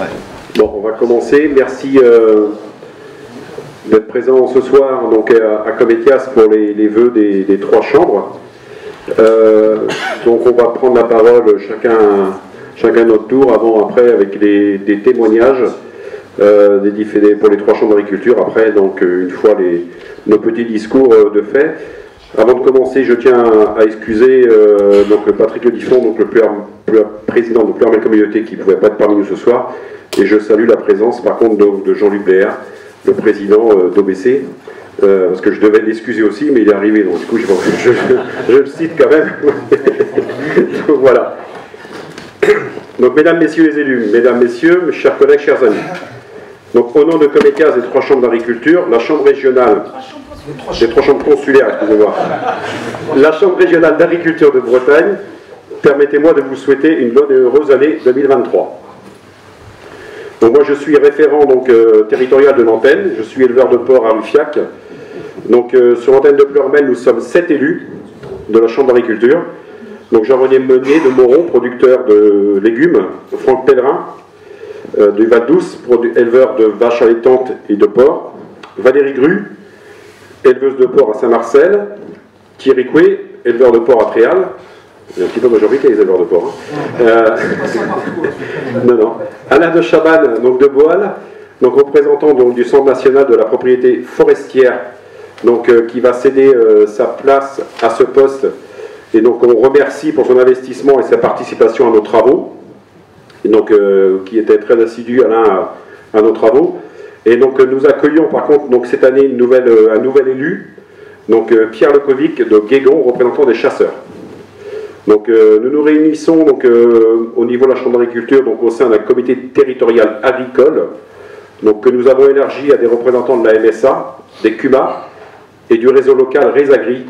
Ouais. Bon, on va commencer. Merci d'être présent ce soir donc, à Cométias pour les vœux des trois chambres. Donc on va prendre la parole chacun notre tour, avant, après, avec des témoignages pour les trois chambres d'agriculture. Après, donc une fois nos petits discours de fait. Avant de commencer, je tiens à excuser donc Patrick Le Diffon, donc le président de Pleurmel Communauté, qui ne pouvait pas être parmi nous ce soir. Et je salue la présence, par contre, de Jean-Luc Bléaire, le président d'OBC, parce que je devais l'excuser aussi, mais il est arrivé, donc du coup, je le cite quand même. Donc, voilà. Donc, mesdames, messieurs les élus, mesdames, messieurs, mes chers collègues, chers amis. Donc, au nom de Cométias et trois chambres d'agriculture, la chambre régionale, les trois chambres consulaires, excusez-moi, la chambre régionale d'agriculture de Bretagne, permettez-moi de vous souhaiter une bonne et heureuse année 2023. Donc moi je suis référent territorial de l'antenne, je suis éleveur de porc à Ruffiac. Donc sur l'antenne de Pleurmel, nous sommes 7 élus de la chambre d'agriculture. Donc Jean-René Meunier de Moron, producteur de légumes, Franck Pellerin du Val-d'Ous, éleveur de vaches allaitantes et de porcs, Valérie Gru, éleveuse de porc à Saint-Marcel, Thierry Coué, éleveur de porc à Tréal. Il y a un petit peu de majorité les éleveurs de porc. Non. Alain de Chabannes, donc de Boal, donc représentant donc, du Centre national de la propriété forestière, donc qui va céder sa place à ce poste. Et donc on remercie pour son investissement et sa participation à nos travaux. Et donc qui était très assidu Alain à nos travaux. Et donc nous accueillons par contre donc cette année un nouvel élu, donc Pierre Lecovic de Guégon, représentant des chasseurs. Donc nous nous réunissons donc, au niveau de la Chambre d'agriculture au sein d'un comité territorial agricole donc, que nous avons élargi à des représentants de la MSA, des CUMA et du réseau local Résagri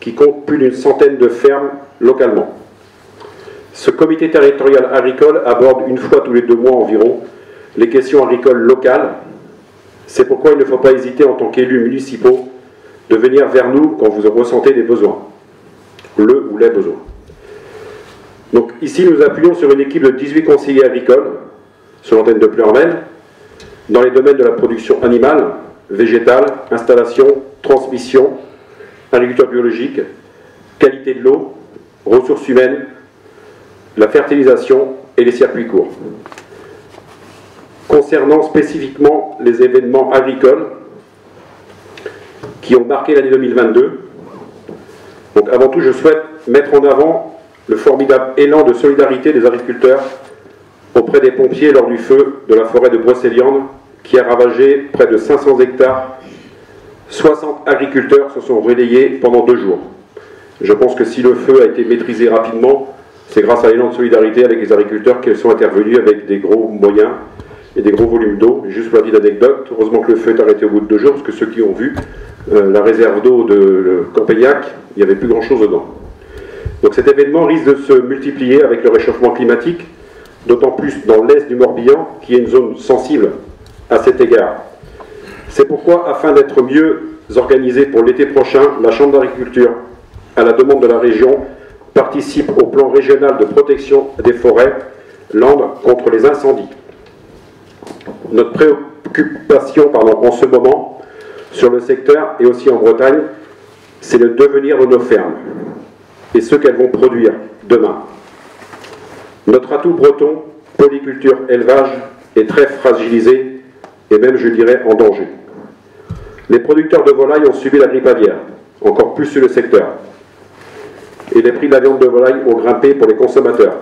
qui compte plus d'une centaine de fermes localement. Ce comité territorial agricole aborde une fois tous les 2 mois environ les questions agricoles locales. C'est pourquoi il ne faut pas hésiter en tant qu'élus municipaux de venir vers nous quand vous ressentez des besoins, le ou les besoins. Donc ici, nous appuyons sur une équipe de 18 conseillers agricoles, sur l'antenne de Pleurmel, dans les domaines de la production animale, végétale, installation, transmission, agriculture biologique, qualité de l'eau, ressources humaines, la fertilisation et les circuits courts. Concernant spécifiquement les événements agricoles qui ont marqué l'année 2022, donc avant tout, je souhaite mettre en avant le formidable élan de solidarité des agriculteurs auprès des pompiers lors du feu de la forêt de Brocéliande qui a ravagé près de 500 hectares. 60 agriculteurs se sont relayés pendant 2 jours. Je pense que si le feu a été maîtrisé rapidement, c'est grâce à l'élan de solidarité avec les agriculteurs qui sont intervenus avec des gros moyens et des gros volumes d'eau. Juste pour la petite anecdote, heureusement que le feu est arrêté au bout de 2 jours, parce que ceux qui ont vu la réserve d'eau de Campagnac, il n'y avait plus grand-chose dedans. Donc cet événement risque de se multiplier avec le réchauffement climatique, d'autant plus dans l'est du Morbihan, qui est une zone sensible à cet égard. C'est pourquoi, afin d'être mieux organisé pour l'été prochain, la Chambre d'agriculture, à la demande de la région, participe au plan régional de protection des forêts, Landes contre les incendies. Notre préoccupation en ce moment, sur le secteur et aussi en Bretagne, c'est le devenir de nos fermes et ce qu'elles vont produire demain. Notre atout breton, polyculture, élevage, est très fragilisé et même, je dirais, en danger. Les producteurs de volailles ont subi la grippe aviaire, encore plus sur le secteur. Et les prix de la viande de volaille ont grimpé pour les consommateurs.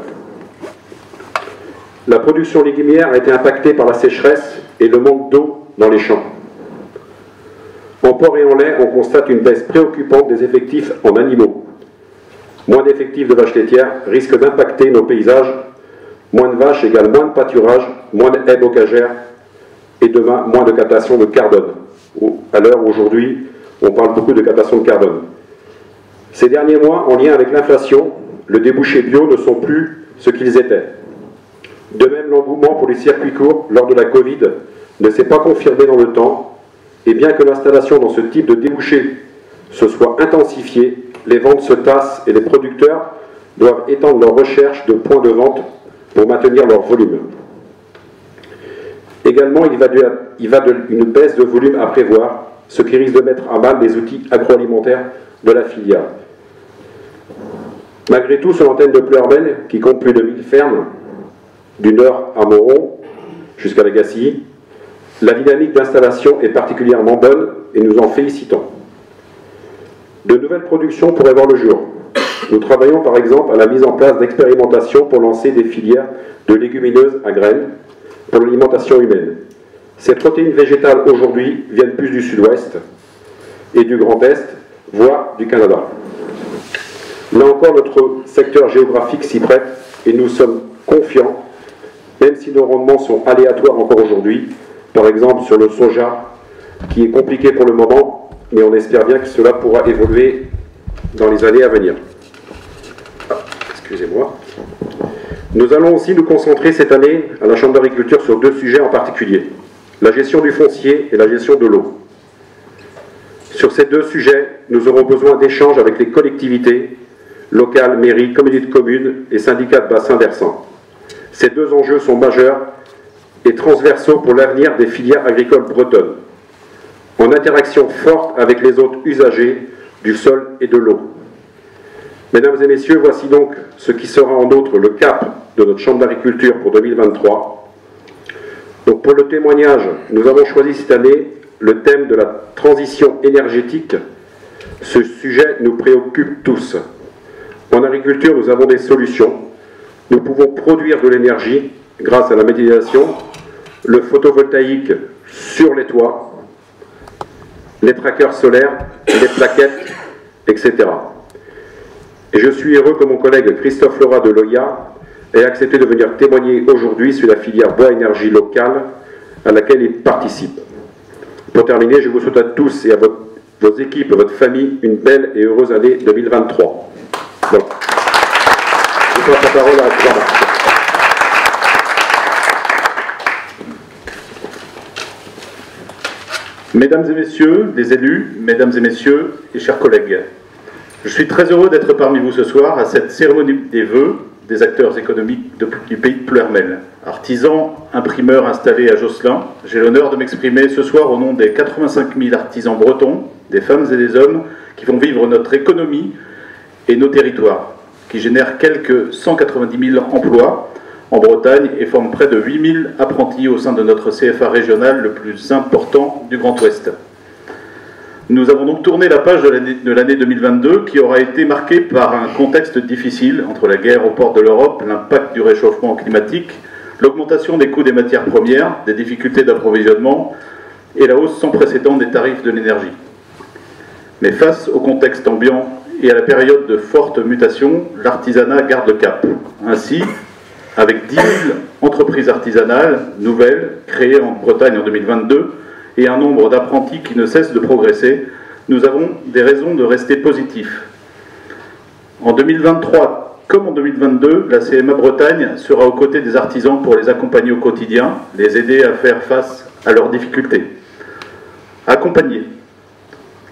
La production légumière a été impactée par la sécheresse et le manque d'eau dans les champs. En porc et en lait, on constate une baisse préoccupante des effectifs en animaux. Moins d'effectifs de vaches laitières risquent d'impacter nos paysages. Moins de vaches égale moins de pâturage, moins de haies bocagères et demain moins de captation de carbone. À l'heure aujourd'hui, on parle beaucoup de captation de carbone. Ces derniers mois, en lien avec l'inflation, le débouché bio ne sont plus ce qu'ils étaient. De même, l'engouement pour les circuits courts lors de la Covid ne s'est pas confirmé dans le temps, et bien que l'installation dans ce type de débouché se soit intensifiée, les ventes se tassent et les producteurs doivent étendre leur recherche de points de vente pour maintenir leur volume. Également, il va d'une baisse de volume à prévoir, ce qui risque de mettre à mal les outils agroalimentaires de la filière. Malgré tout, sur l'antenne de Pleurmel, qui compte plus de 1000 fermes, du nord à Moron jusqu'à la Gacilly, la dynamique d'installation est particulièrement bonne et nous en félicitons. De nouvelles productions pourraient voir le jour. Nous travaillons par exemple à la mise en place d'expérimentations pour lancer des filières de légumineuses à graines pour l'alimentation humaine. Ces protéines végétales aujourd'hui viennent plus du sud-ouest et du Grand Est, voire du Canada. Là encore, notre secteur géographique s'y prête et nous sommes confiants, même si nos rendements sont aléatoires encore aujourd'hui, par exemple sur le soja, qui est compliqué pour le moment, mais on espère bien que cela pourra évoluer dans les années à venir. Excusez-moi. Nous allons aussi nous concentrer cette année à la Chambre d'agriculture sur deux sujets en particulier, la gestion du foncier et la gestion de l'eau. Sur ces deux sujets, nous aurons besoin d'échanges avec les collectivités locales, mairies, communautés de communes et syndicats de bassin versants. Ces deux enjeux sont majeurs et transversaux pour l'avenir des filières agricoles bretonnes, en interaction forte avec les autres usagers du sol et de l'eau. Mesdames et messieurs, voici donc ce qui sera en outre le cap de notre Chambre d'agriculture pour 2023. Donc pour le témoignage, nous avons choisi cette année le thème de la transition énergétique. Ce sujet nous préoccupe tous. En agriculture, nous avons des solutions. Nous pouvons produire de l'énergie grâce à la méthanisation, le photovoltaïque sur les toits, les trackers solaires, les plaquettes, etc. Et je suis heureux que mon collègue Christophe Lerat de l'OIA ait accepté de venir témoigner aujourd'hui sur la filière bois-énergie locale à laquelle il participe. Pour terminer, je vous souhaite à tous et à vos équipes, votre famille, une belle et heureuse année 2023. Donc, je passe la parole à Jean-Marc. Mesdames et messieurs les élus, mesdames et messieurs et chers collègues, je suis très heureux d'être parmi vous ce soir à cette cérémonie des vœux des acteurs économiques du pays de Pleurmel. Artisans, imprimeurs installés à Josselin, j'ai l'honneur de m'exprimer ce soir au nom des 85 000 artisans bretons, des femmes et des hommes qui font vivre notre économie et nos territoires, qui génèrent quelques 190 000 emplois en Bretagne et forment près de 8 000 apprentis au sein de notre CFA régional le plus important du Grand Ouest. Nous avons donc tourné la page de l'année 2022 qui aura été marquée par un contexte difficile entre la guerre aux portes de l'Europe, l'impact du réchauffement climatique, l'augmentation des coûts des matières premières, des difficultés d'approvisionnement et la hausse sans précédent des tarifs de l'énergie. Mais face au contexte ambiant et à la période de forte mutation, l'artisanat garde le cap. Ainsi, avec 10 000 entreprises artisanales nouvelles créées en Bretagne en 2022 et un nombre d'apprentis qui ne cesse de progresser, nous avons des raisons de rester positifs. En 2023, comme en 2022, la CMA Bretagne sera aux côtés des artisans pour les accompagner au quotidien, les aider à faire face à leurs difficultés. Accompagner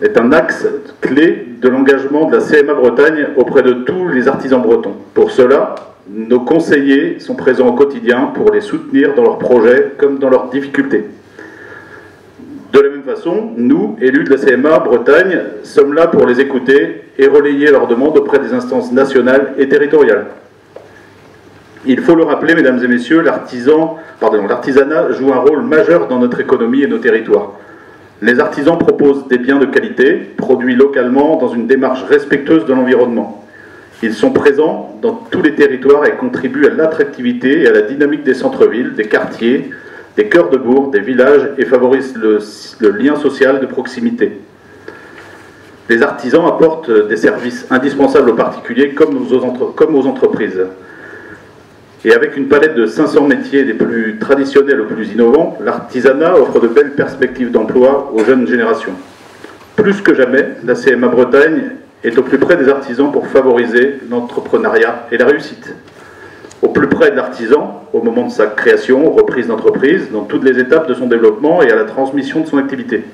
est un axe clé de l'engagement de la CMA Bretagne auprès de tous les artisans bretons. Pour cela, nos conseillers sont présents au quotidien pour les soutenir dans leurs projets comme dans leurs difficultés. De la même façon, nous, élus de la CMA Bretagne, sommes là pour les écouter et relayer leurs demandes auprès des instances nationales et territoriales. Il faut le rappeler, mesdames et messieurs, l'artisanat joue un rôle majeur dans notre économie et nos territoires. Les artisans proposent des biens de qualité, produits localement dans une démarche respectueuse de l'environnement. Ils sont présents dans tous les territoires et contribuent à l'attractivité et à la dynamique des centres-villes, des quartiers, des cœurs de bourg, des villages et favorisent le lien social de proximité. Les artisans apportent des services indispensables aux particuliers comme aux entreprises. Et avec une palette de 500 métiers des plus traditionnels aux plus innovants, l'artisanat offre de belles perspectives d'emploi aux jeunes générations. Plus que jamais, la CMA Bretagne est au plus près des artisans pour favoriser l'entrepreneuriat et la réussite. Au plus près de l'artisan, au moment de sa création, reprise d'entreprise, dans toutes les étapes de son développement et à la transmission de son activité.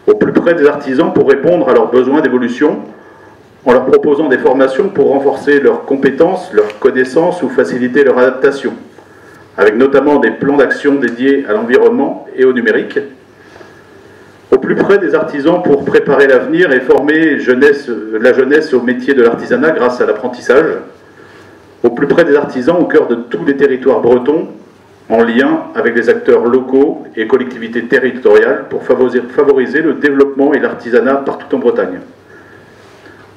Au plus près des artisans pour répondre à leurs besoins d'évolution, en leur proposant des formations pour renforcer leurs compétences, leurs connaissances ou faciliter leur adaptation. avec notamment des plans d'action dédiés à l'environnement et au numérique, au plus près des artisans pour préparer l'avenir et former la jeunesse au métier de l'artisanat grâce à l'apprentissage, au plus près des artisans au cœur de tous les territoires bretons, en lien avec les acteurs locaux et collectivités territoriales pour favoriser le développement et l'artisanat partout en Bretagne.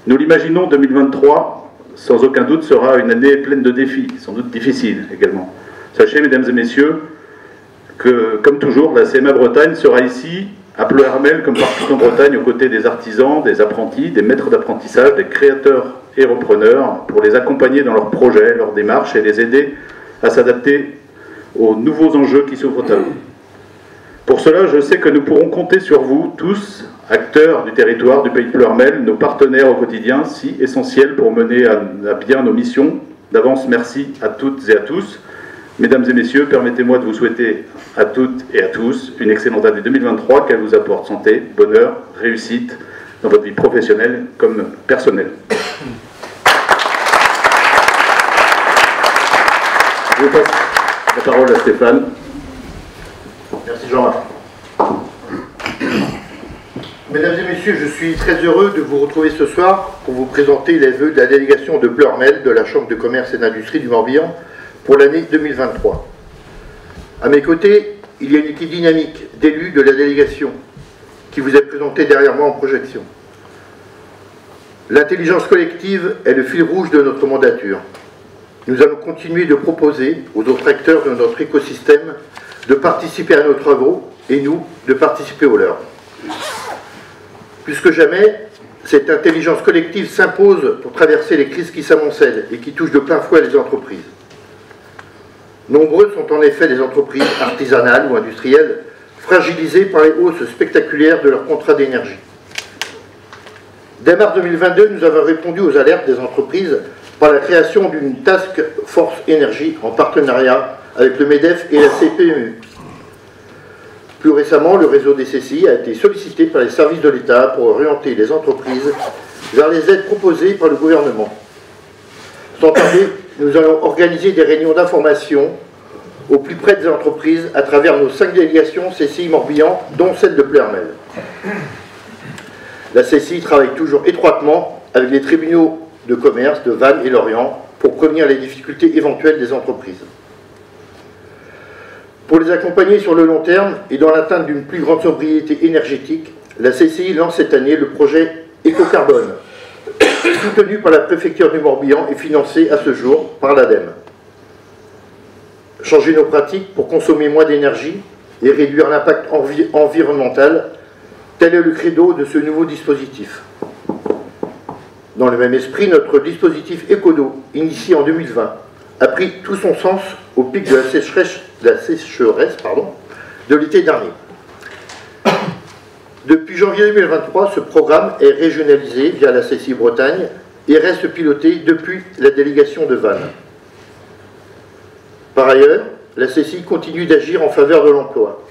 Nous l'imaginons, 2023, sans aucun doute, sera une année pleine de défis, sans doute difficiles également. Sachez, mesdames et messieurs, que, comme toujours, la CMA Bretagne sera ici, à Pleuhermel, comme partout en Bretagne, aux côtés des artisans, des apprentis, des maîtres d'apprentissage, des créateurs et repreneurs, pour les accompagner dans leurs projets, leurs démarches et les aider à s'adapter aux nouveaux enjeux qui s'ouvrent à eux. Pour cela, je sais que nous pourrons compter sur vous tous, acteurs du territoire du pays de Pleuhermel, nos partenaires au quotidien, si essentiels pour mener à bien nos missions. D'avance, merci à toutes et à tous. Mesdames et messieurs, permettez-moi de vous souhaiter à toutes et à tous une excellente année 2023, qu'elle vous apporte santé, bonheur, réussite dans votre vie professionnelle comme personnelle. Je passe la parole à Stéphane. Merci Jean-Marc. Mesdames et messieurs, je suis très heureux de vous retrouver ce soir pour vous présenter les vœux de la délégation de Pleuhermel de la Chambre de commerce et d'industrie du Morbihan pour l'année 2023. À mes côtés, il y a une équipe dynamique d'élus de la délégation qui vous est présentée derrière moi en projection. L'intelligence collective est le fil rouge de notre mandature. Nous allons continuer de proposer aux autres acteurs de notre écosystème de participer à nos travaux et nous de participer aux leurs. Plus que jamais, cette intelligence collective s'impose pour traverser les crises qui s'amoncellent et qui touchent de plein fouet les entreprises. Nombreuses sont en effet les entreprises artisanales ou industrielles fragilisées par les hausses spectaculaires de leurs contrats d'énergie. Dès mars 2022, nous avons répondu aux alertes des entreprises par la création d'une task force énergie en partenariat avec le MEDEF et la CPME. Plus récemment, le réseau des CCI a été sollicité par les services de l'État pour orienter les entreprises vers les aides proposées par le gouvernement. Sans tarder, nous allons organiser des réunions d'information au plus près des entreprises à travers nos 5 délégations CCI Morbihan, dont celle de Pleuhermel. La CCI travaille toujours étroitement avec les tribunaux de commerce de Vannes et Lorient pour prévenir les difficultés éventuelles des entreprises. Pour les accompagner sur le long terme et dans l'atteinte d'une plus grande sobriété énergétique, la CCI lance cette année le projet Éco-Carbone, soutenu par la préfecture du Morbihan et financé à ce jour par l'ADEME. Changer nos pratiques pour consommer moins d'énergie et réduire l'impact environnemental, tel est le credo de ce nouveau dispositif. Dans le même esprit, notre dispositif Écodo, initié en 2020, a pris tout son sens au pic de la sécheresse de l'été dernier. Depuis janvier 2023, ce programme est régionalisé via la CCI Bretagne et reste piloté depuis la délégation de Vannes. Par ailleurs, la CCI continue d'agir en faveur de l'emploi,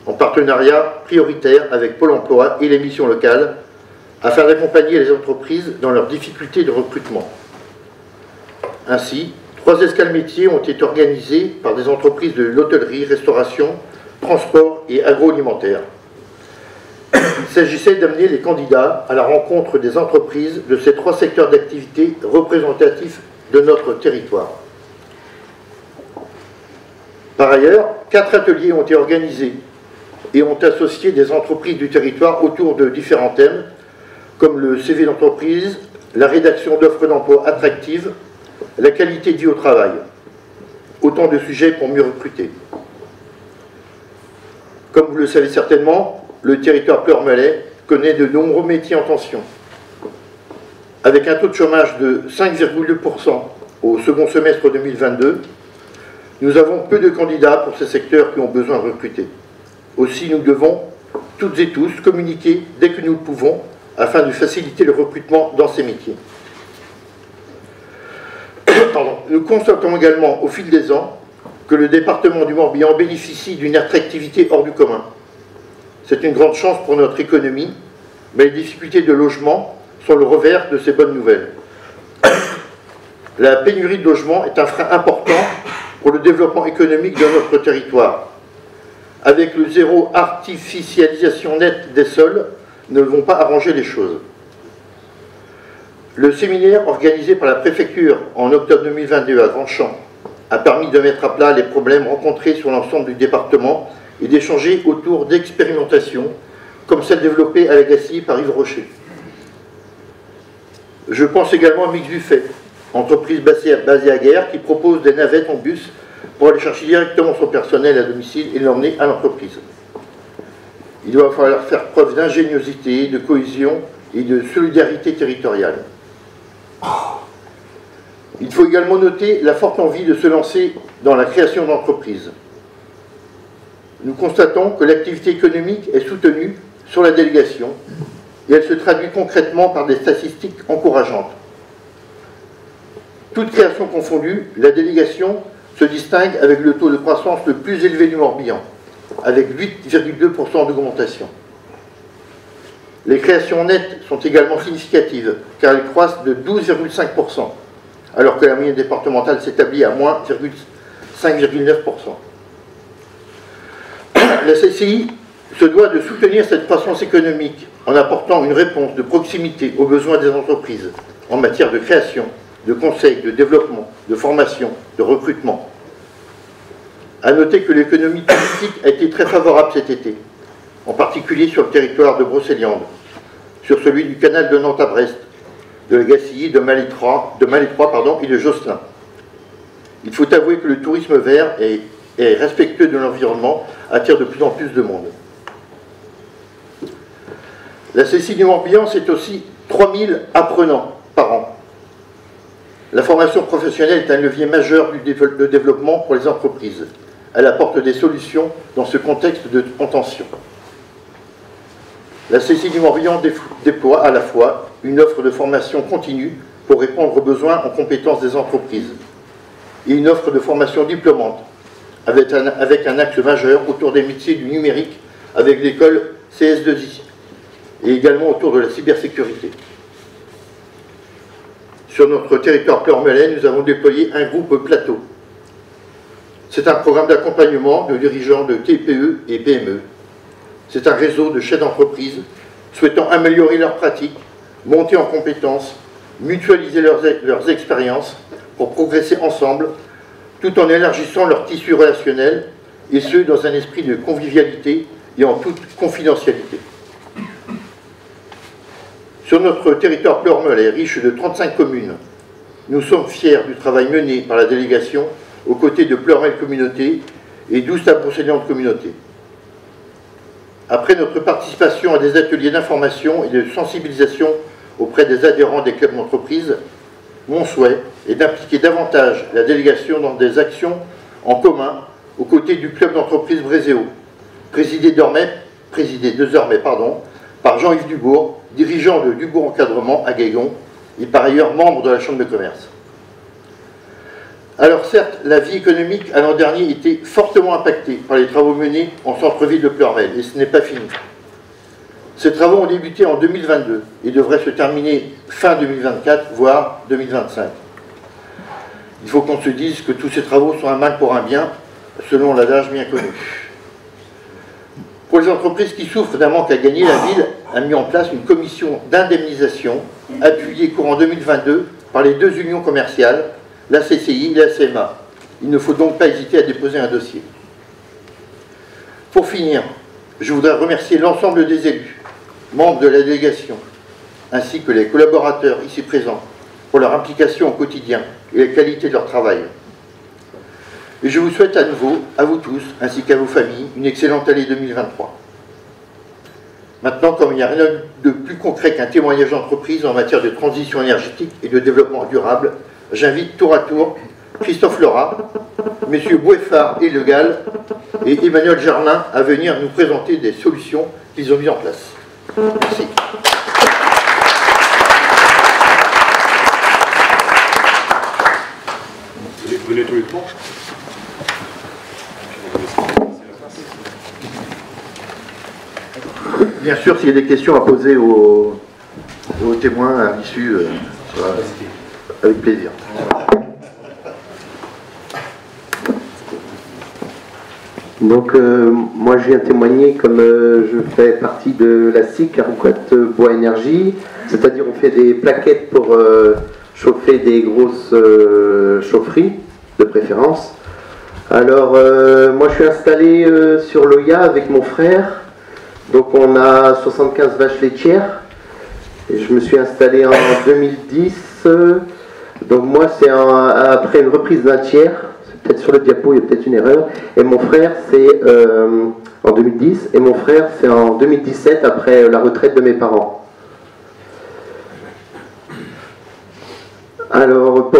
en partenariat prioritaire avec Pôle emploi et les missions locales, afin d'accompagner les entreprises dans leurs difficultés de recrutement. Ainsi, 3 escales métiers ont été organisées par des entreprises de l'hôtellerie, restauration, transport et agroalimentaire. Il s'agissait d'amener les candidats à la rencontre des entreprises de ces 3 secteurs d'activité représentatifs de notre territoire. Par ailleurs, 4 ateliers ont été organisés et ont associé des entreprises du territoire autour de différents thèmes, comme le CV d'entreprise, la rédaction d'offres d'emploi attractives, la qualité de vie au travail. Autant de sujets pour mieux recruter. Comme vous le savez certainement, le territoire pleuhermelais connaît de nombreux métiers en tension. Avec un taux de chômage de 5,2% au second semestre 2022, nous avons peu de candidats pour ces secteurs qui ont besoin de recruter. Aussi, nous devons, toutes et tous, communiquer dès que nous le pouvons afin de faciliter le recrutement dans ces métiers. Nous constatons également, au fil des ans, que le département du Morbihan bénéficie d'une attractivité hors du commun. C'est une grande chance pour notre économie, mais les difficultés de logement sont le revers de ces bonnes nouvelles. La pénurie de logement est un frein important pour le développement économique de notre territoire. Avec le zéro artificialisation nette des sols, ne vont pas arranger les choses. Le séminaire organisé par la préfecture en octobre 2022 à Grandchamp a permis de mettre à plat les problèmes rencontrés sur l'ensemble du département et d'échanger autour d'expérimentations comme celle développée à la Gacilly par Yves Rocher. Je pense également à Mix Buffet, entreprise basée à Guerre, qui propose des navettes en bus pour aller chercher directement son personnel à domicile et l'emmener à l'entreprise. Il doit falloir faire preuve d'ingéniosité, de cohésion et de solidarité territoriale. Il faut également noter la forte envie de se lancer dans la création d'entreprises. Nous constatons que l'activité économique est soutenue sur la délégation et elle se traduit concrètement par des statistiques encourageantes. Toute création confondue, la délégation se distingue avec le taux de croissance le plus élevé du Morbihan, avec 8,2% d'augmentation. Les créations nettes sont également significatives, car elles croissent de 12,5%, alors que la moyenne départementale s'établit à moins 5,9%. La CCI se doit de soutenir cette croissance économique en apportant une réponse de proximité aux besoins des entreprises en matière de création, de conseil, de développement, de formation, de recrutement. À noter que l'économie touristique a été très favorable cet été, en particulier sur le territoire de Brocéliande, sur celui du canal de Nantes à Brest, de la Gacilly, de Malétroit et de Josselin. Il faut avouer que le tourisme vert et respectueux de l'environnement attire de plus en plus de monde. La CCI du Morbihan, c'est aussi 3000 apprenants par an. La formation professionnelle est un levier majeur de développement pour les entreprises. Elle apporte des solutions dans ce contexte de tension. La CCI du Morbihan déploie à la fois une offre de formation continue pour répondre aux besoins en compétences des entreprises et une offre de formation diplômante avec un axe majeur autour des métiers du numérique avec l'école CS2I et également autour de la cybersécurité. Sur notre territoire Pleuremelais, nous avons déployé un groupe plateau. C'est un programme d'accompagnement de dirigeants de TPE et PME. C'est un réseau de chefs d'entreprise souhaitant améliorer leurs pratiques, monter en compétences, mutualiser leurs expériences pour progresser ensemble, tout en élargissant leur tissu relationnel, et ce, dans un esprit de convivialité et en toute confidentialité. Sur notre territoire Pleuremelais, riche de 35 communes, nous sommes fiers du travail mené par la délégation aux côtés de Pleurmel Communauté et d'Oust-à-Brocéliande Communauté. Après notre participation à des ateliers d'information et de sensibilisation auprès des adhérents des clubs d'entreprise, mon souhait est d'impliquer davantage la délégation dans des actions en commun aux côtés du club d'entreprise Brézéo, présidé désormais par Jean-Yves Dubourg, dirigeant de Dubourg Encadrement à Guégon et par ailleurs membre de la Chambre de commerce. Alors certes, la vie économique à l'an dernier était fortement impactée par les travaux menés en centre-ville de Pleurmel, et ce n'est pas fini. Ces travaux ont débuté en 2022 et devraient se terminer fin 2024, voire 2025. Il faut qu'on se dise que tous ces travaux sont un mal pour un bien, selon l'adage bien connu. Pour les entreprises qui souffrent d'un manque à gagner, la ville a mis en place une commission d'indemnisation appuyée courant 2022 par les deux unions commerciales, la CCI et la CMA. Il ne faut donc pas hésiter à déposer un dossier. Pour finir, je voudrais remercier l'ensemble des élus, membres de la délégation, ainsi que les collaborateurs ici présents, pour leur implication au quotidien et la qualité de leur travail. Et je vous souhaite à nouveau, à vous tous, ainsi qu'à vos familles, une excellente année 2023. Maintenant, comme il n'y a rien de plus concret qu'un témoignage d'entreprise en matière de transition énergétique et de développement durable, j'invite tour à tour Christophe Laura, M. Boueffard et Le Gall et Emmanuel Germain à venir nous présenter des solutions qu'ils ont mises en place. Merci. Vous venez tous les trois. Bien sûr, s'il y a des questions à poser aux témoins à l'issue, avec plaisir. Donc moi je viens témoigner comme je fais partie de la SIC Argoat Bois Énergie, c'est-à-dire on fait des plaquettes pour chauffer des grosses chaufferies de préférence. Alors moi je suis installé sur l'Oya avec mon frère, donc on a 75 vaches laitières et je me suis installé en 2010, donc moi c'est après une reprise d'un tiers. Peut-être sur le diapo, il y a peut-être une erreur. Et mon frère, c'est en 2010, et mon frère, c'est en 2017, après la retraite de mes parents. Alors,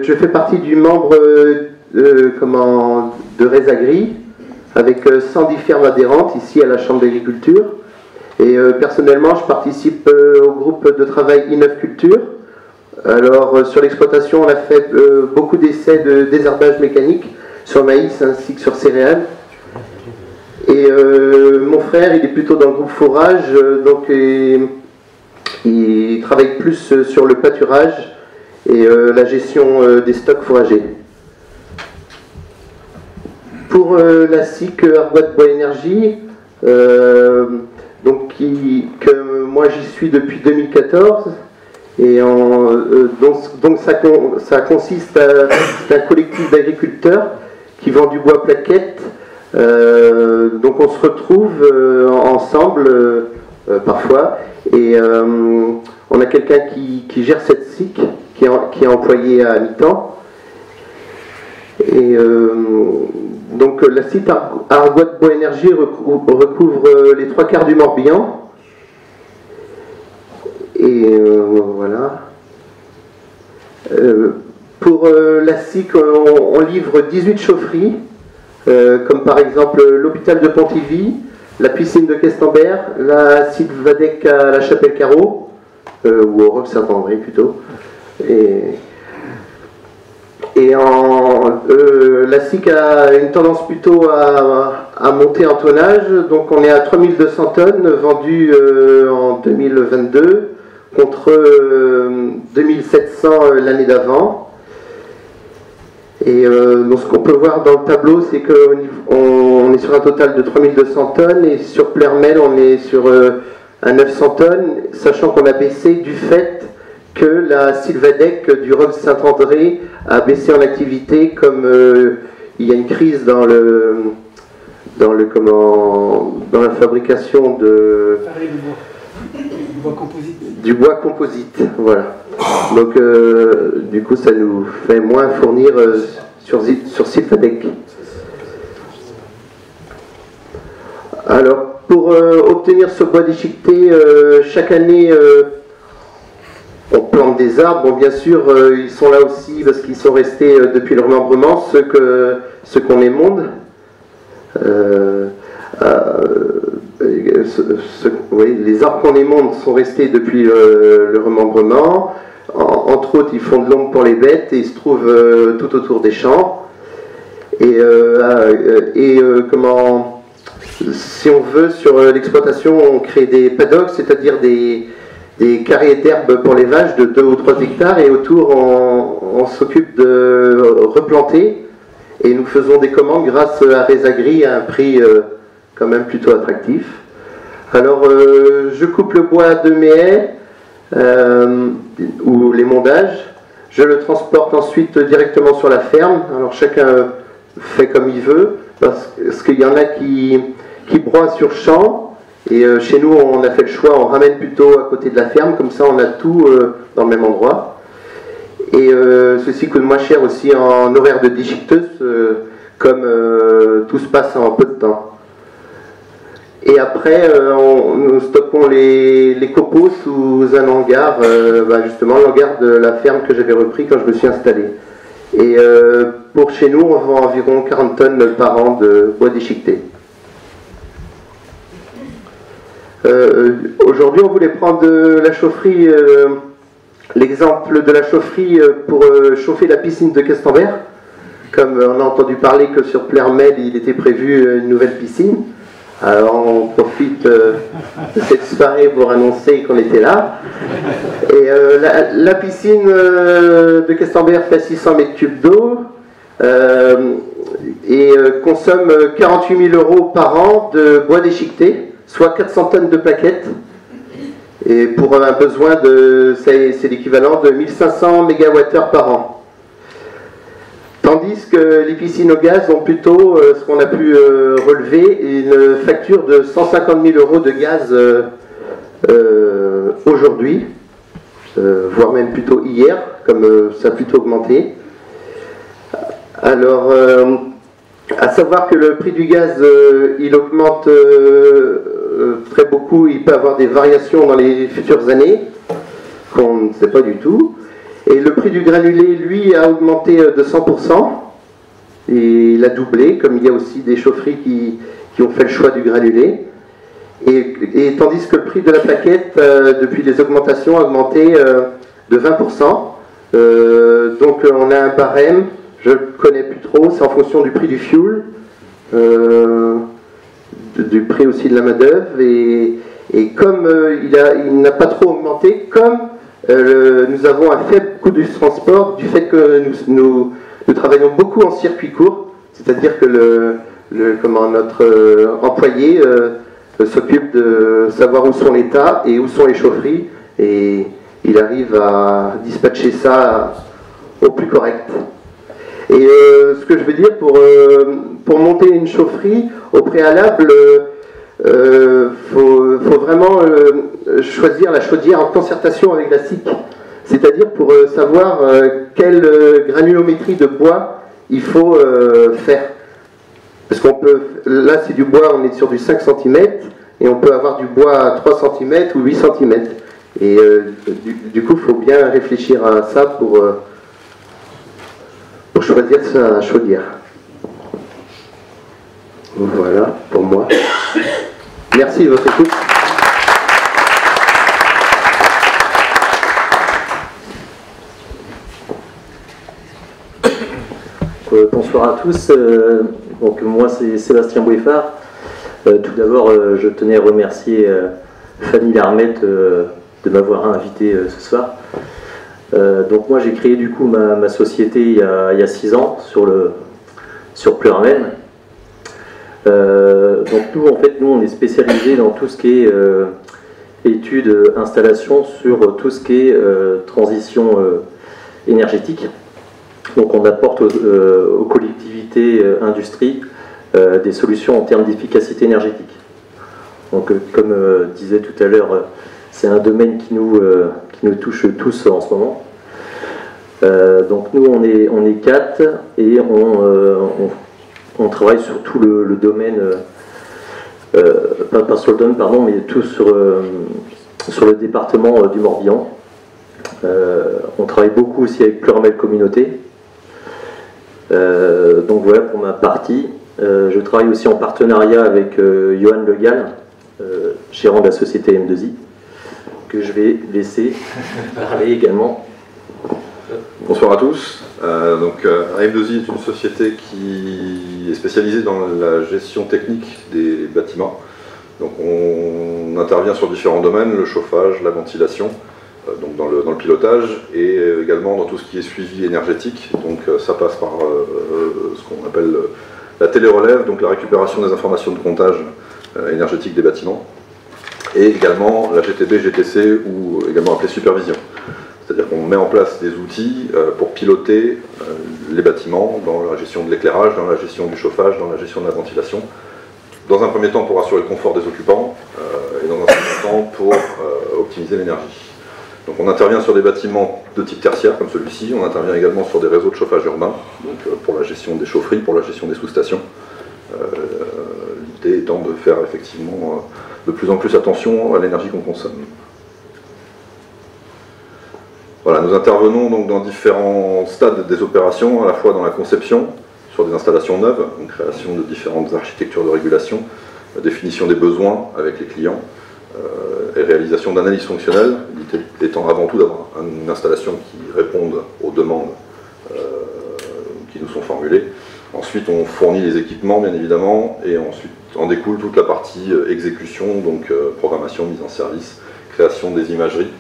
je fais partie du membre de Resagri, avec 110 fermes adhérentes, ici à la Chambre d'agriculture. Et personnellement, je participe au groupe de travail I9 Culture. Alors, sur l'exploitation, on a fait beaucoup d'essais de désherbage mécanique sur maïs ainsi que sur céréales. Et mon frère, il est plutôt dans le groupe fourrage, donc il travaille plus sur le pâturage et la gestion des stocks fourragers. Pour la SIC Argoat Bois Énergie, donc moi j'y suis depuis 2014. Et donc ça consiste c'est un collectif d'agriculteurs qui vend du bois plaquette. Donc on se retrouve ensemble parfois et on a quelqu'un qui gère cette SIC qui est employé à mi-temps. Et donc la SIC Argoat Bois Énergie recouvre les 3/4 du Morbihan. Et voilà. Pour la SIC, on livre 18 chaufferies, comme par exemple l'hôpital de Pontivy, la piscine de Questembert, la Sylvadec à la Chapelle-Carreau, ou au Roque-Saint-André plutôt. La SIC a une tendance plutôt à monter en tonnage, donc on est à 3200 tonnes vendues en 2022. Contre 2700 l'année d'avant. Et donc ce qu'on peut voir dans le tableau, c'est qu'on est sur un total de 3200 tonnes et sur Plermel, on est sur un 900 tonnes, sachant qu'on a baissé du fait que la Sylvadec du Roque Saint-André a baissé en activité, comme il y a une crise dans la fabrication du bois composite, voilà. Donc du coup ça nous fait moins fournir sur Sylvadec. Alors pour obtenir ce bois déchiqueté, chaque année on plante des arbres. Bon, bien sûr ils sont là aussi parce qu'ils sont restés depuis le remembrement, ceux qu'on émonde. Oui, les arbres qu'on émonde sont restés depuis le remembrement. Entre autres, ils font de l'ombre pour les bêtes et ils se trouvent tout autour des champs. Si on veut, sur l'exploitation, on crée des paddocks, c'est-à-dire des carrés d'herbe pour les vaches de 2 ou 3 hectares, et autour, on s'occupe de replanter. Et nous faisons des commandes grâce à Resagri à un prix quand même plutôt attractif. Alors je coupe le bois de mes haies ou les mondages, je le transporte ensuite directement sur la ferme. Alors chacun fait comme il veut, parce qu'il y en a qui broient sur champ, et chez nous on a fait le choix, on ramène plutôt à côté de la ferme, comme ça on a tout dans le même endroit. Et ceci coûte moins cher aussi en horaire de déchiqueteuse, comme tout se passe en peu de temps. Et après, nous stockons les copeaux sous un hangar, justement l'hangar de la ferme que j'avais repris quand je me suis installé. Et pour chez nous, on vend environ 40 tonnes par an de bois déchiqueté. Aujourd'hui, on voulait prendre la chaufferie, l'exemple de la chaufferie pour chauffer la piscine de Questembert. Comme on a entendu parler que sur Plermel, il était prévu une nouvelle piscine. Alors on profite de cette soirée pour annoncer qu'on était là. Et la piscine de Questembert fait 600 mètres cubes d'eau et consomme 48 000 € par an de bois déchiqueté, soit 400 tonnes de plaquettes. Et pour un besoin c'est l'équivalent de 1500 MWh par an. Tandis que les piscines au gaz ont plutôt, ce qu'on a pu relever, une facture de 150 000 € de gaz aujourd'hui, voire même plutôt hier, comme ça a plutôt augmenté. Alors, à savoir que le prix du gaz, il augmente très beaucoup, il peut avoir des variations dans les futures années, qu'on ne sait pas du tout. Et le prix du granulé, lui, a augmenté de 100%, et il a doublé, comme il y a aussi des chaufferies qui ont fait le choix du granulé. Et tandis que le prix de la plaquette, depuis les augmentations, a augmenté de 20%. Donc on a un barème, je ne connais plus trop, c'est en fonction du prix du fuel, du prix aussi de la main-d'œuvre. Et comme il n'a pas trop augmenté, comme nous avons un faible coût du transport, du fait que nous travaillons beaucoup en circuit court, c'est-à-dire que notre employé s'occupe de savoir où sont les tas et où sont les chaufferies, et il arrive à dispatcher ça au plus correct. Et ce que je veux dire, pour monter une chaufferie, au préalable, faut vraiment choisir la chaudière en concertation avec la SIC, c'est-à-dire pour savoir quelle granulométrie de bois il faut faire. Parce qu'on peut, là c'est du bois, on est sur du 5 cm, et on peut avoir du bois à 3 cm ou 8 cm. Et du coup, il faut bien réfléchir à ça pour choisir sa chaudière. Voilà, pour moi. Merci de votre écoute. Bonsoir à tous. Donc moi c'est Sébastien Boueffard. Tout d'abord je tenais à remercier Fanny Larmette de m'avoir invité ce soir. Donc moi j'ai créé du coup ma société il y a 6 ans sur Pleurmel. Donc nous on est spécialisé dans tout ce qui est études, installations sur tout ce qui est transition énergétique. Donc on apporte aux collectivités, industries, des solutions en termes d'efficacité énergétique. Donc comme disait tout à l'heure, c'est un domaine qui nous touche tous en ce moment. Donc nous on est 4 et on travaille sur tout le domaine, pas sur le domaine pardon, mais tout sur le département du Morbihan. On travaille beaucoup aussi avec Pleurmel Communauté. Donc voilà pour ma partie. Je travaille aussi en partenariat avec Johan Le Gall, gérant de la société M2I, que je vais laisser parler également. Bonsoir à tous. M2I est une société qui est spécialisée dans la gestion technique des bâtiments. Donc on intervient sur différents domaines, le chauffage, la ventilation, donc dans le pilotage, et également dans tout ce qui est suivi énergétique. Donc ça passe par ce qu'on appelle la télérelève, donc la récupération des informations de comptage énergétique des bâtiments, et également la GTB, GTC, ou également appelée supervision. C'est-à-dire qu'on met en place des outils pour piloter les bâtiments dans la gestion de l'éclairage, dans la gestion du chauffage, dans la gestion de la ventilation. Dans un premier temps pour assurer le confort des occupants, et dans un second temps pour optimiser l'énergie. Donc on intervient sur des bâtiments de type tertiaire comme celui-ci, on intervient également sur des réseaux de chauffage urbain, donc pour la gestion des chaufferies, pour la gestion des sous-stations. L'idée étant de faire effectivement de plus en plus attention à l'énergie qu'on consomme. Voilà, nous intervenons donc dans différents stades des opérations, à la fois dans la conception, sur des installations neuves, donc création de différentes architectures de régulation, définition des besoins avec les clients, et réalisation d'analyses fonctionnelles, l'idée étant avant tout d'avoir une installation qui réponde aux demandes qui nous sont formulées. Ensuite, on fournit les équipements, bien évidemment, et ensuite en découle toute la partie exécution, donc programmation, mise en service, création des imageries,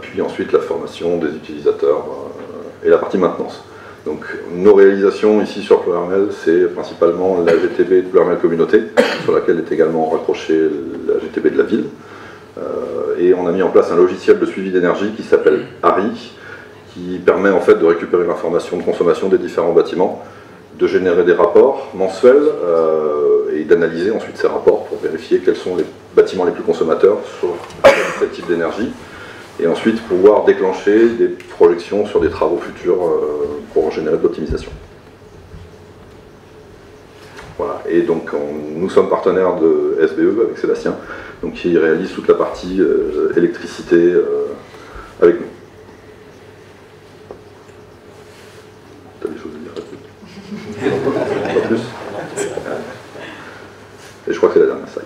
puis ensuite la formation des utilisateurs et la partie maintenance. Donc nos réalisations ici sur Ploërmel, c'est principalement la GTB de Ploërmel Communauté, sur laquelle est également raccrochée la GTB de la ville. Et on a mis en place un logiciel de suivi d'énergie qui s'appelle ARI, qui permet en fait de récupérer l'information de consommation des différents bâtiments, de générer des rapports mensuels et d'analyser ensuite ces rapports pour vérifier quels sont les bâtiments les plus consommateurs sur quel type d'énergie, et ensuite pouvoir déclencher des projections sur des travaux futurs pour générer de l'optimisation. Voilà. Et donc nous sommes partenaires de SBE avec Sébastien, donc qui réalise toute la partie électricité avec nous. Tu as des choses à dire là-dessus? Pas plus. Et je crois que c'est la dernière slide.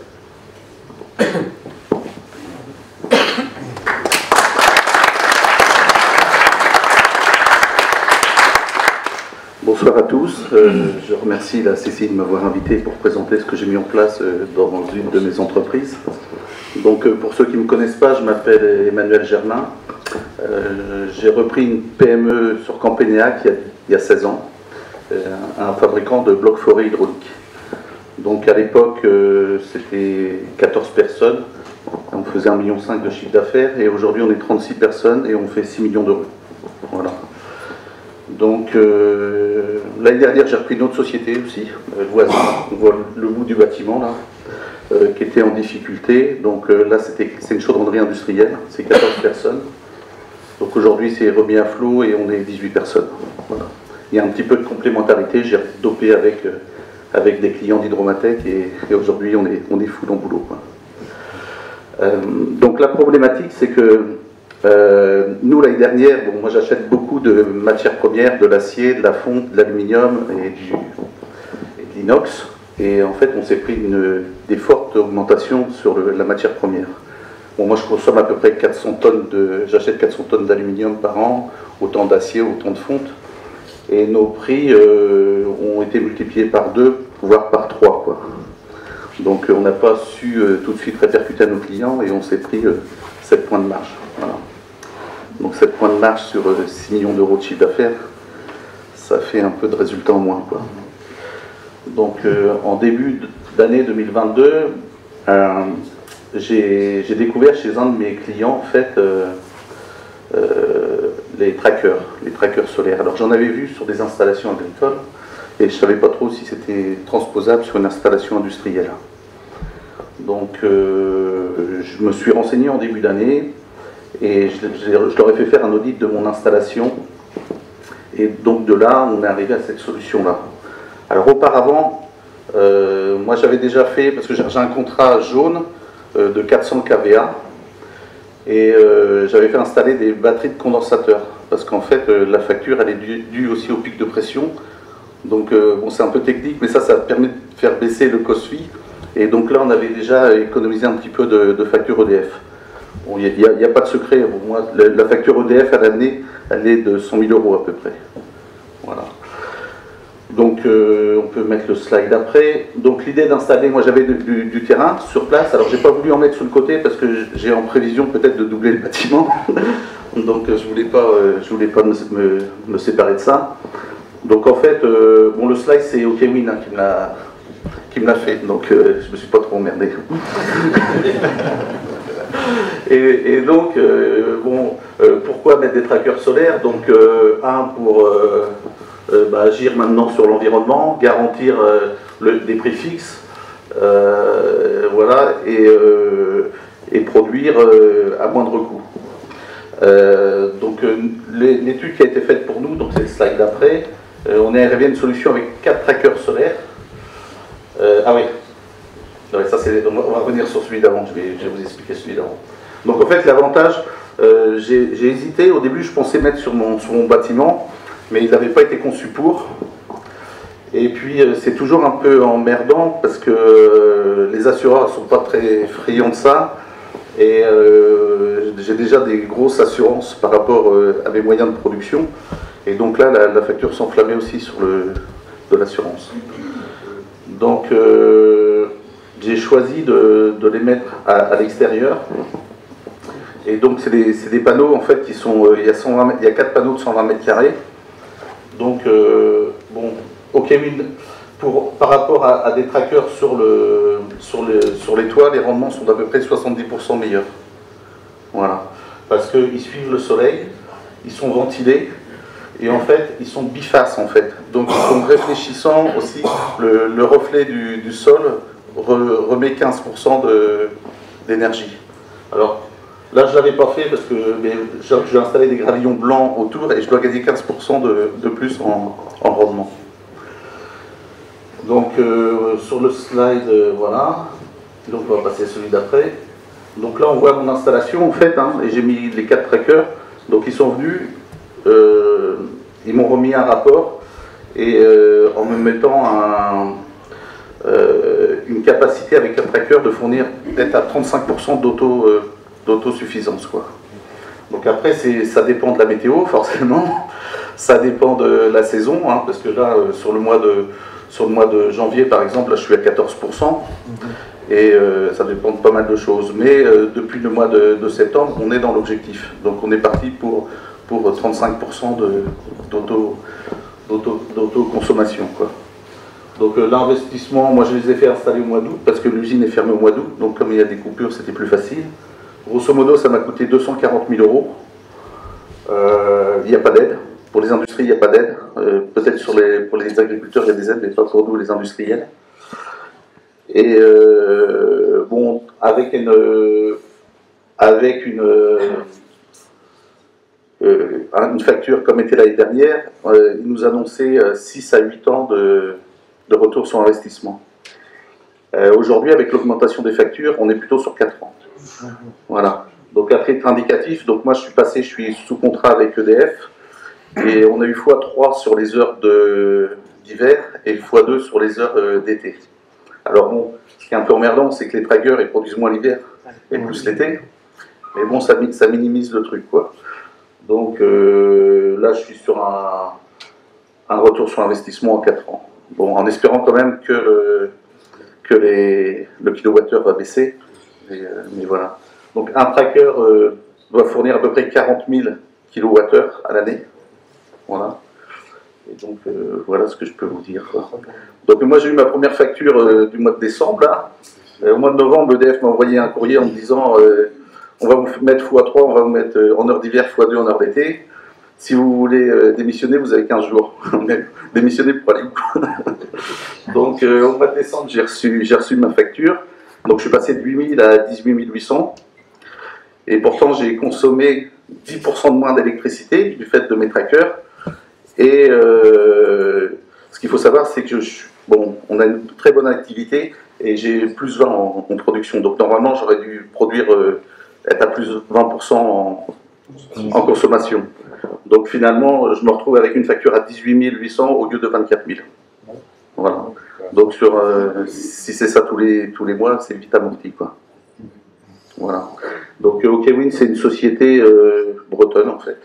Bonsoir à tous, je remercie la CCI de m'avoir invité pour présenter ce que j'ai mis en place dans une de mes entreprises. Donc pour ceux qui ne me connaissent pas, je m'appelle Emmanuel Germain. J'ai repris une PME sur Campénéac il y a 16 ans, un fabricant de blocs forêts hydrauliques. Donc à l'époque, c'était 14 personnes, on faisait 1,5 million de chiffre d'affaires, et aujourd'hui on est 36 personnes et on fait 6 millions d'euros. Voilà. Donc l'année dernière j'ai repris une autre société aussi, voisin, on voit le bout du bâtiment là, qui était en difficulté. Donc là c'est une chaudronnerie industrielle, c'est 14 personnes. Donc aujourd'hui c'est remis à flot et on est 18 personnes. Voilà. Il y a un petit peu de complémentarité, j'ai dopé avec des clients d'Hydromatec et aujourd'hui on est full en boulot, quoi. Donc la problématique c'est que nous, l'année dernière, bon, moi j'achète beaucoup de matières premières, de l'acier, de la fonte, de l'aluminium et de l'inox. Et en fait, on s'est pris des fortes augmentations sur la matière première. Bon, moi je consomme à peu près 400 tonnes j'achète 400 tonnes d'aluminium par an, autant d'acier, autant de fonte. Et nos prix ont été multipliés par 2, voire par 3, quoi. Donc on n'a pas su tout de suite répercuter à nos clients et on s'est pris 7 points de marge. Voilà. Donc 7 points de marge sur 6 millions d'euros de chiffre d'affaires, ça fait un peu de résultats en moins, quoi. Donc en début d'année 2022, j'ai découvert chez un de mes clients en fait, les trackers solaires. Alors j'en avais vu sur des installations agricoles et je ne savais pas trop si c'était transposable sur une installation industrielle. Donc je me suis renseigné en début d'année et je leur ai fait faire un audit de mon installation. Et donc de là, on est arrivé à cette solution-là. Alors auparavant, moi j'avais déjà fait, parce que j'ai un contrat jaune de 400 kVA, et j'avais fait installer des batteries de condensateur, parce qu'en fait la facture elle est due aussi au pic de pression. Donc bon, c'est un peu technique, mais ça permet de faire baisser le cost fee. Et donc là on avait déjà économisé un petit peu de facture EDF. Bon, il n'y a pas de secret, bon, moi la facture EDF à l'année elle est de 100 000 euros à peu près. Voilà. Donc on peut mettre le slide après. Donc l'idée d'installer, moi j'avais du terrain sur place, alors j'ai pas voulu en mettre sur le côté parce que j'ai en prévision peut-être de doubler le bâtiment. Donc je voulais pas me séparer de ça. Donc en fait, bon, le slide c'est OKWin qui me l'a fait, donc je me suis pas trop emmerdé. Et donc, bon, pourquoi mettre des trackers solaires? Donc, pour agir maintenant sur l'environnement, garantir des prix fixes, voilà, et produire à moindre coût. Donc, l'étude qui a été faite pour nous, donc c'est le slide d'après, on est arrivé à une solution avec 4 trackers solaires. Ah oui. Ouais, ça, on va revenir sur celui d'avant, je vais vous expliquer celui d'avant. Donc en fait l'avantage, j'ai hésité, au début je pensais mettre sur mon bâtiment, mais il n'avait pas été conçu pour. Et puis c'est toujours un peu emmerdant parce que les assureurs ne sont pas très friands de ça. Et j'ai déjà des grosses assurances par rapport à mes moyens de production. Et donc là la facture s'enflammait aussi sur de l'assurance. Donc j'ai choisi de les mettre à l'extérieur. Et donc c'est des panneaux en fait qui sont, il y a 4 panneaux de 120 mètres carrés. Donc, bon, ok, par rapport à des trackers sur les toits, les rendements sont d'à peu près 70% meilleurs. Voilà. Parce qu'ils suivent le soleil, ils sont ventilés, et en fait, ils sont bifaces, en fait. Donc, ils sont réfléchissants aussi. Le reflet du sol remet 15% d'énergie. Alors, là, je ne l'avais pas fait parce que j'ai installé des gravillons blancs autour et je dois gagner 15% de plus en rendement. Donc, sur le slide, voilà. Donc, on va passer à celui d'après. Donc là, on voit mon installation, en fait, hein, et j'ai mis les 4 trackers. Donc, ils sont venus, ils m'ont remis un rapport, et en me mettant une capacité avec un tracker de fournir d'être à 35% d'autosuffisance, quoi. Donc après, ça dépend de la météo, forcément. Ça dépend de la saison, hein, parce que là, sur le mois de janvier, par exemple, là, je suis à 14%. Et ça dépend de pas mal de choses. Mais depuis le mois de septembre, on est dans l'objectif. Donc on est parti pour 35% d'autoconsommation, quoi. Donc l'investissement, moi je les ai fait installer au mois d'août, parce que l'usine est fermée au mois d'août. Donc comme il y a des coupures, c'était plus facile. Grosso modo, ça m'a coûté 240 000 €. Il n'y a pas d'aide. Pour les industries, il n'y a pas d'aide. Peut-être pour les agriculteurs, il y a des aides, mais pas pour nous, les industriels. Et bon, avec une facture comme était l'année dernière, ils nous annonçaient 6 à 8 ans de retour sur investissement. Aujourd'hui, avec l'augmentation des factures, on est plutôt sur 4 ans. Voilà. Donc à titre indicatif, donc moi je suis sous contrat avec EDF, et on a eu x3 sur les heures d'hiver et x2 sur les heures d'été. Alors bon, ce qui est un peu emmerdant, c'est que les trackers, ils produisent moins l'hiver et plus l'été. Mais bon, ça minimise le truc, quoi. Donc là, je suis sur un retour sur investissement en 4 ans. Bon, en espérant quand même que le kilowattheure va baisser. Mais voilà. Donc un tracker doit fournir à peu près 40 000 kilowattheures à l'année. Voilà. Et donc, voilà ce que je peux vous dire, quoi. Donc, moi, j'ai eu ma première facture du mois de décembre, là. Au mois de novembre, EDF m'a envoyé un courrier en me disant on va vous mettre x3, on va vous mettre en heure d'hiver, x2 en heure d'été. Si vous voulez démissionner, vous avez 15 jours. Démissionner pour aller où? Donc, au mois de décembre, j'ai reçu ma facture. Donc, je suis passé de 8 000 à 18 800. Et pourtant, j'ai consommé 10% de moins d'électricité du fait de mes trackers. Et ce qu'il faut savoir, c'est que on a une très bonne activité et j'ai plus 20 en production. Donc normalement, j'aurais dû produire, être à plus 20% en consommation. Donc finalement, je me retrouve avec une facture à 18 800 au lieu de 24 000. Voilà. Donc si c'est ça tous les mois, c'est vite amorti, quoi. Voilà. Donc OKWind, c'est une société bretonne, en fait.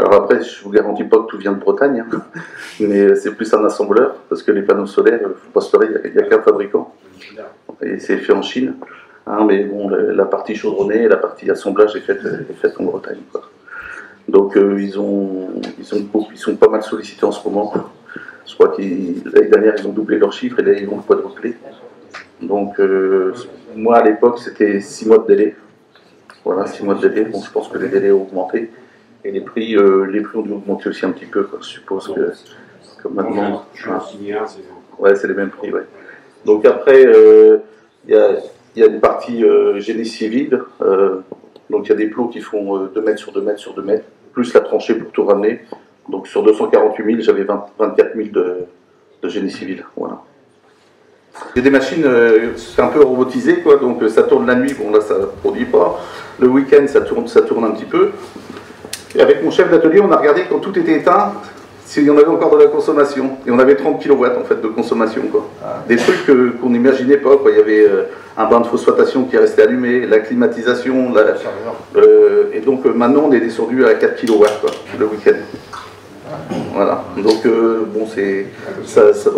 Alors après, je vous garantis pas que tout vient de Bretagne, hein, mais c'est plus un assembleur, parce que les panneaux solaires, faut pas se leurrer, il n'y a qu'un fabricant, et c'est fait en Chine. Hein, mais bon, la partie chaudronnée, la partie assemblage est faite en Bretagne, quoi. Donc ils sont pas mal sollicités en ce moment. Je crois l'année dernière, ils ont doublé leurs chiffres, et là, ils vont quadrupler. Donc moi, à l'époque, c'était 6 mois de délai. Voilà, 6 mois de délai. Bon, je pense que les délais ont augmenté. Et les prix ont dû augmenter aussi un petit peu, quoi. Je suppose que maintenant... Ouais, c'est les mêmes prix, ouais. Donc après, il y a une partie génie civil. Donc il y a des plots qui font 2 mètres sur 2 mètres sur 2 mètres, plus la tranchée pour tout ramener. Donc sur 248 000, j'avais 24 000 de génie civil. Voilà. Il y a des machines, c'est un peu robotisé, quoi. Donc ça tourne la nuit, bon là ça ne produit pas. Le week-end, ça tourne un petit peu. Et avec mon chef d'atelier, on a regardé quand tout était éteint, s'il y en avait encore de la consommation. Et on avait 30 kW en fait de consommation, quoi. Des trucs qu'on n'imaginait pas, quoi. Il y avait un bain de phosphatation qui restait allumé, la climatisation, et donc maintenant on est descendu à 4 kW, quoi, le week-end. Voilà. Donc bon,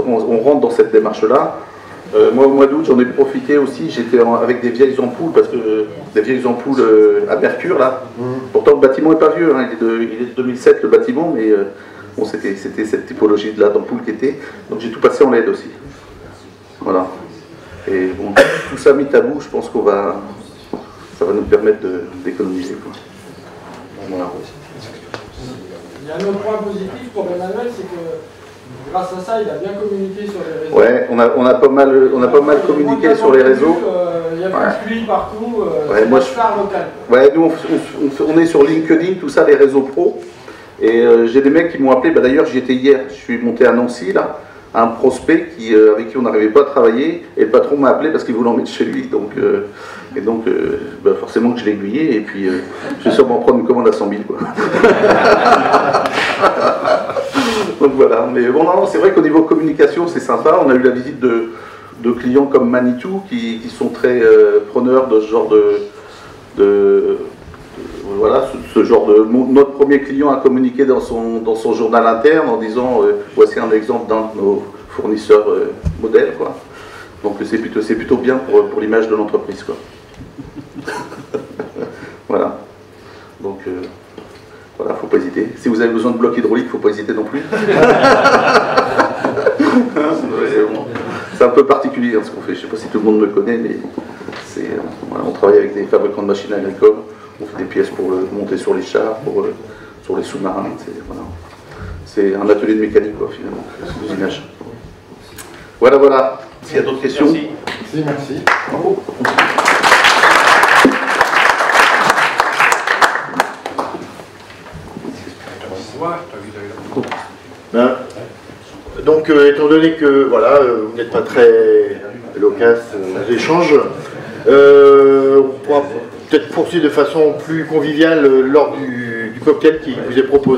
on rentre dans cette démarche-là. Moi, au mois d'août, j'en ai profité aussi. J'étais avec des vieilles ampoules, parce que des vieilles ampoules à mercure, là. Pourtant, le bâtiment n'est pas vieux, hein. Il est de 2007, le bâtiment, mais bon, c'était cette typologie-là d'ampoule qui était. Donc j'ai tout passé en LED aussi. Voilà. Et bon, tout ça mis à bout, je pense ça va nous permettre d'économiser. Voilà. Il y a un autre point positif pour Emmanuel, c'est que grâce à ça, il a bien communiqué sur les réseaux. Ouais, on a pas mal communiqué sur les réseaux. Il y a plus de lui partout, ouais, moi, star local. Ouais, nous on est sur LinkedIn, tout ça, les réseaux pro. Et j'ai des mecs qui m'ont appelé, d'ailleurs j'y étais hier, je suis monté à Nancy là, un prospect avec qui on n'arrivait pas à travailler, et le patron m'a appelé parce qu'il voulait en mettre chez lui, donc forcément que je l'ai aiguillé, et puis je vais sûrement prendre une commande à 100 000 quoi. Donc voilà, mais bon non, c'est vrai qu'au niveau communication c'est sympa, on a eu la visite de clients comme Manitou qui sont très preneurs de ce genre voilà, ce genre de... Notre premier client a communiqué dans son journal interne en disant voici un exemple d'un de nos fournisseurs modèles, quoi. Donc c'est plutôt bien pour l'image de l'entreprise, quoi. Voilà. Donc voilà, faut pas hésiter. Si vous avez besoin de blocs hydrauliques, faut pas hésiter non plus. C'est un peu particulier hein, ce qu'on fait. Je sais pas si tout le monde me connaît, mais voilà, on travaille avec des fabricants de machines agricoles. On fait des pièces pour monter sur les chars, sur les sous-marins. C'est un atelier de mécanique, quoi, finalement, c'est l'usinage. Voilà, voilà. S'il y a d'autres questions. Merci. Bravo. Donc, étant donné que voilà, vous n'êtes pas très loquace aux échanges, on pourra peut-être poursuivre de façon plus conviviale lors du cocktail qui vous est proposé.